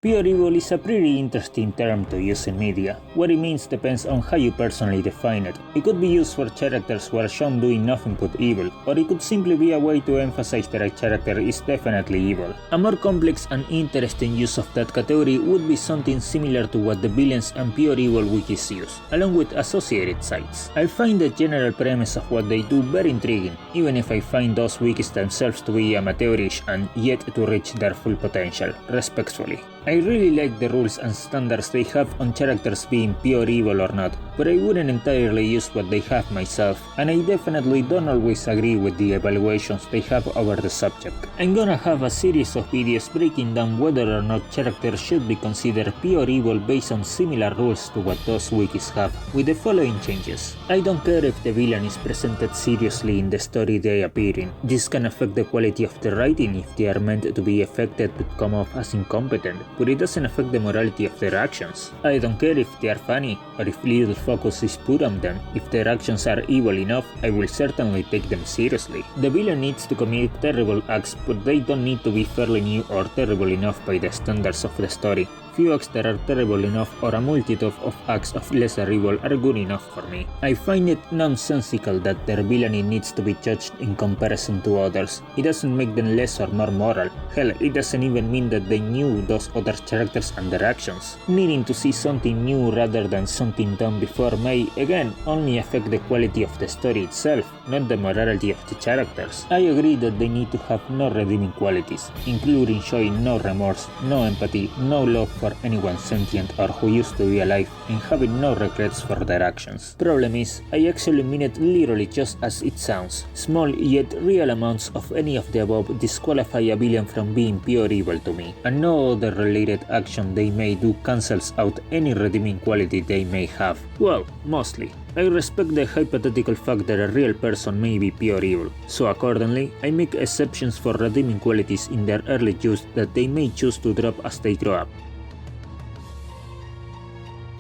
Pure evil is a pretty interesting term to use in media. What it means depends on how you personally define it. It could be used for characters who are shown doing nothing but evil, or it could simply be a way to emphasize that a character is definitely evil. A more complex and interesting use of that category would be something similar to what the villains and pure evil wikis use, along with associated sites. I find the general premise of what they do very intriguing, even if I find those wikis themselves to be amateurish and yet to reach their full potential, respectfully. I really like the rules and standards they have on characters being pure evil or not, but I wouldn't entirely use what they have myself, and I definitely don't always agree with the evaluations they have over the subject. I'm gonna have a series of videos breaking down whether or not characters should be considered pure evil based on similar rules to what those wikis have, with the following changes. I don't care if the villain is presented seriously in the story they appear in. This can affect the quality of the writing if they are meant to be affected but come off as incompetent, but it doesn't affect the morality of their actions. I don't care if they are funny, or if little focus is put on them. If their actions are evil enough, I will certainly take them seriously. The villain needs to commit terrible acts, but they don't need to be fairly new or terrible enough by the standards of the story. Few acts that are terrible enough or a multitude of acts of lesser evil are good enough for me. I find it nonsensical that their villainy needs to be judged in comparison to others. It doesn't make them less or more moral. Hell, it doesn't even mean that they knew those other characters and their actions. Needing to see something new rather than something done before may, again, only affect the quality of the story itself, not the morality of the characters. I agree that they need to have no redeeming qualities, including showing no remorse, no empathy, no love for anyone sentient or who used to be alive, and having no regrets for their actions. Problem is, I actually mean it literally just as it sounds. Small yet real amounts of any of the above disqualify a villain from being pure evil to me, and no other related action they may do cancels out any redeeming quality they may have. Well, mostly. I respect the hypothetical fact that a real person may be pure evil, so accordingly, I make exceptions for redeeming qualities in their early youth that they may choose to drop as they grow up.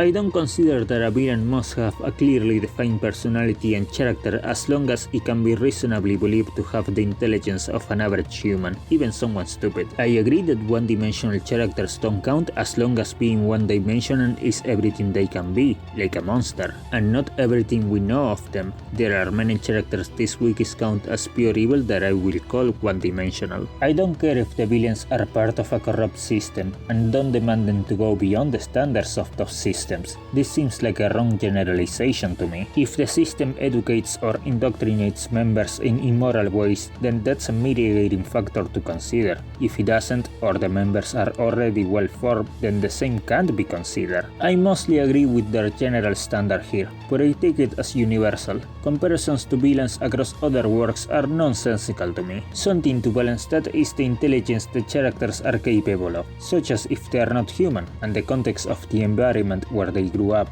I don't consider that a villain must have a clearly defined personality and character as long as it can be reasonably believed to have the intelligence of an average human, even someone stupid. I agree that one-dimensional characters don't count as long as being one-dimensional is everything they can be, like a monster, and not everything we know of them. There are many characters this wikis count as pure evil that I will call one-dimensional. I don't care if the villains are part of a corrupt system, and don't demand them to go beyond the standards of those systems. This seems like a wrong generalization to me. If the system educates or indoctrinates members in immoral ways, then that's a mitigating factor to consider. If it doesn't, or the members are already well formed, then the same can't be considered. I mostly agree with their general standard here, but I take it as universal. Comparisons to villains across other works are nonsensical to me. Something to balance that is the intelligence the characters are capable of, such as if they are not human, and the context of the environment where they grew up.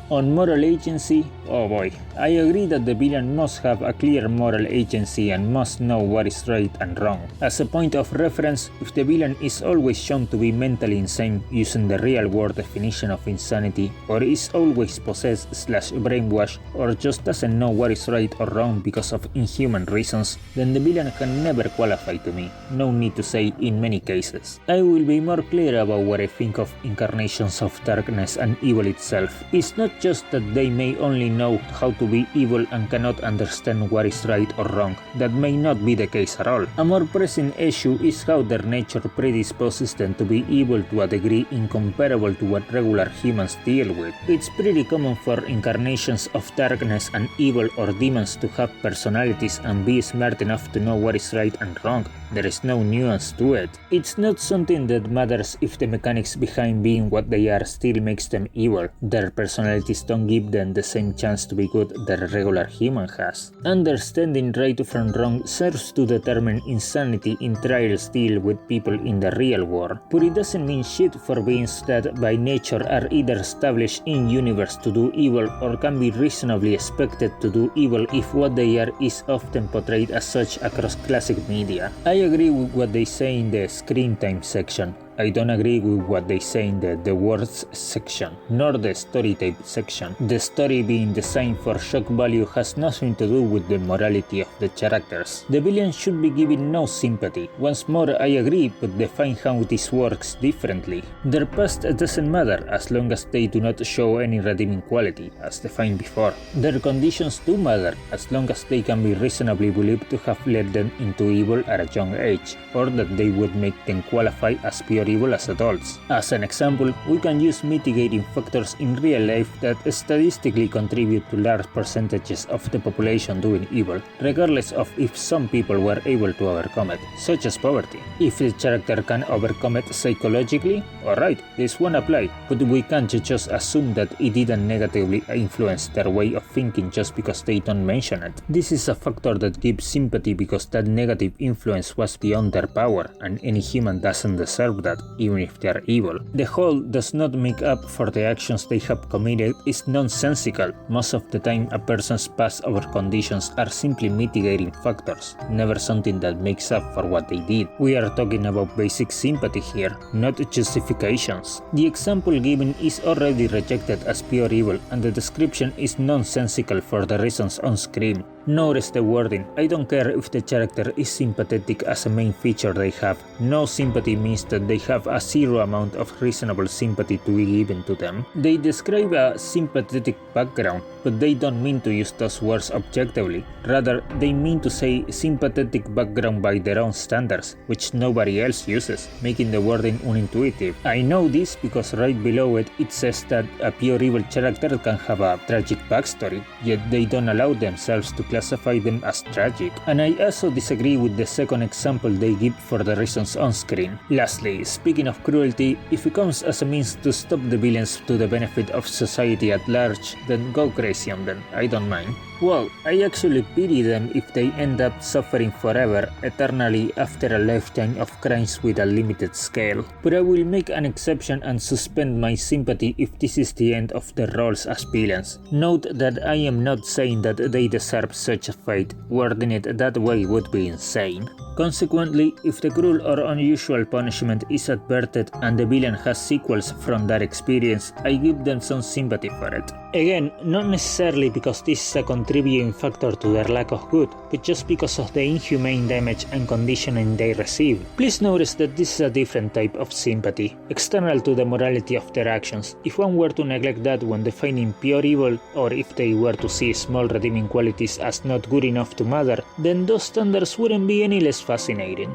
On moral agency, oh boy, I agree that the villain must have a clear moral agency and must know what is right and wrong. As a point of reference, if the villain is always shown to be mentally insane using the real-world definition of insanity, or is always possessed/brainwashed, or just doesn't know what is right or wrong because of inhuman reasons, then the villain can never qualify to me, no need to say in many cases. I will be more clear about what I think of incarnations of darkness and evil itself. It's not just that they may only know how to be evil and cannot understand what is right or wrong. That may not be the case at all. A more pressing issue is how their nature predisposes them to be evil to a degree incomparable to what regular humans deal with. It's pretty common for incarnations of darkness and evil or demons to have personalities and be smart enough to know what is right and wrong. There is no nuance to it. It's not something that matters if the mechanics behind being what they are still makes them evil. Their personalities don't give them the same chance to be good that a regular human has. Understanding right from wrong serves to determine insanity in trials deal with people in the real world, but it doesn't mean shit for beings that by nature are either established in universe to do evil or can be reasonably expected to do evil if what they are is often portrayed as such across classic media. I agree with what they say in the screen time section. I don't agree with what they say in the words section, nor the story tape section. The story being designed for shock value has nothing to do with the morality of the characters. The villain should be given no sympathy. Once more, I agree, but define how this works differently. Their past doesn't matter as long as they do not show any redeeming quality, as defined before. Their conditions do matter as long as they can be reasonably believed to have led them into evil at a young age, or that they would make them qualify as pure evil as adults. As an example, we can use mitigating factors in real life that statistically contribute to large percentages of the population doing evil, regardless of if some people were able to overcome it, such as poverty. If the character can overcome it psychologically, alright, this won't apply, but we can't just assume that it didn't negatively influence their way of thinking just because they don't mention it. This is a factor that gives sympathy because that negative influence was beyond their power, and any human doesn't deserve that, even if they are evil. The whole does not make up for the actions they have committed is nonsensical. Most of the time, a person's past or conditions are simply mitigating factors, never something that makes up for what they did. We are talking about basic sympathy here, not justifications. The example given is already rejected as pure evil, and the description is nonsensical for the reasons on screen. Notice the wording. I don't care if the character is sympathetic as a main feature they have. No sympathy means that they have a zero amount of reasonable sympathy to be given to them. They describe a sympathetic background, but they don't mean to use those words objectively. Rather, they mean to say sympathetic background by their own standards, which nobody else uses, making the wording unintuitive. I know this because right below it says that a pure evil character can have a tragic backstory, yet they don't allow themselves to classify them as tragic. And I also disagree with the second example they give for the reasons on screen. Lastly, speaking of cruelty, if it comes as a means to stop the villains to the benefit of society at large, then go crazy on them, I don't mind. Well, I actually pity them if they end up suffering forever, eternally after a lifetime of crimes with a limited scale. But I will make an exception and suspend my sympathy if this is the end of their roles as villains. Note that I am not saying that they deserve such a fate. Wording it that way would be insane. Consequently, if the cruel or unusual punishment is adverted and the villain has sequels from that experience, I give them some sympathy for it. Again, not necessarily because this is a contributing factor to their lack of good, but just because of the inhumane damage and conditioning they receive. Please notice that this is a different type of sympathy, external to the morality of their actions. If one were to neglect that when defining pure evil, or if they were to see small redeeming qualities as not good enough to matter, then those standards wouldn't be any less fascinating.